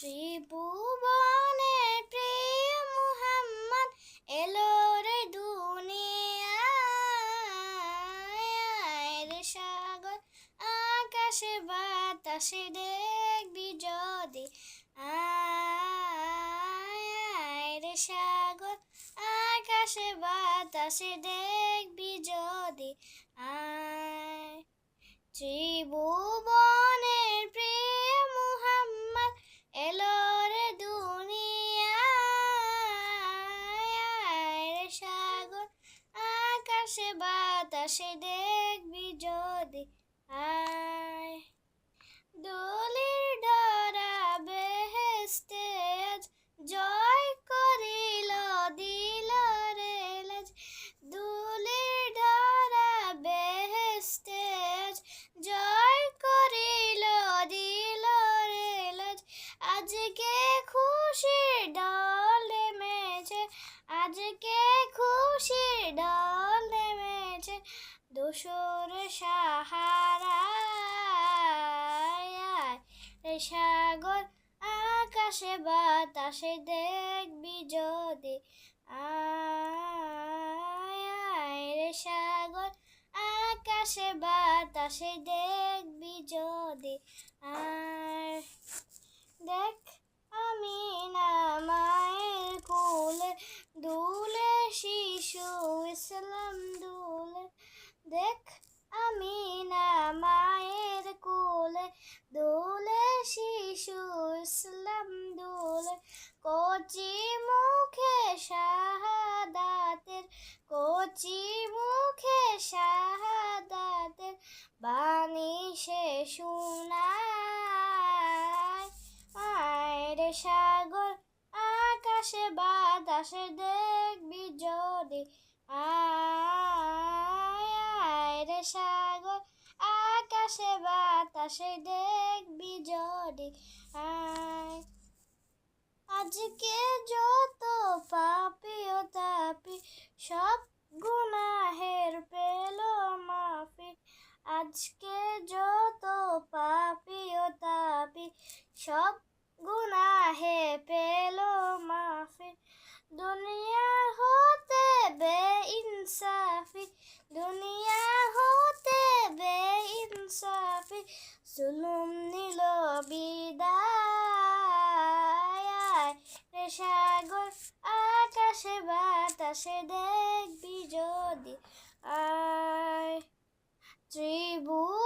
ত্রিভুবনের প্রিয় মুহাম্মদ এলো রে দুনিয়ায় রে সাগর আকাশে বাতাসে দেখবি যদি আয় রে সাগর আকাশে বাতাসে দেখবি যদি আয় ত্রিভুবনের প্রিয় মুহাম্মদ এলো রে দুনিয়ায় রে সাগর আকাশে বাতাসে দেখবি যদি আয় দোলের ধরা বেহেশতে আজ জয় করিল দিল রে লাজ দোলের ধরা বেহেশতে আজ জয় করিল দিল রে লাজ আজকে খুশির ঢল নেমেছে আজকে খুশির ঢল নেমেছে দোসর সাহারায় রে সাগর আকাশে বাতাসে দেখবি যদি আয় রে সাগর আকাশে বাতাসে দেখবি যদি আয় দেখ আমি না মায়ের কোলে দুলে শিশু ইসলাম দুলে দেখ আমি না মায়ের কোলে দুলে শিশু ইসলাম দুলে কচি মুখে শাহাদাতের কচি মুখে শাহাদাতের বাণী সে শোনায় আয় রে সাগর আকাশে বাতাসে দেখবি যদি আয় রে সাগর আকাশে বাতাসে দেখবি যদি আয় আজকে যত পাপি ও তাপি সব গুনাহের পেল মাফি আজকে যত পাপি ও তাপি সব গুনাহে পেল মাফি দুনিয়া হতে বেইনসাফি দুনিয়া হতে বেইনসাফি জুলুম নিল বিদায় রে সাগর আকাশে বাতাসে দেখবি যদি আয় ত্রিভুবনের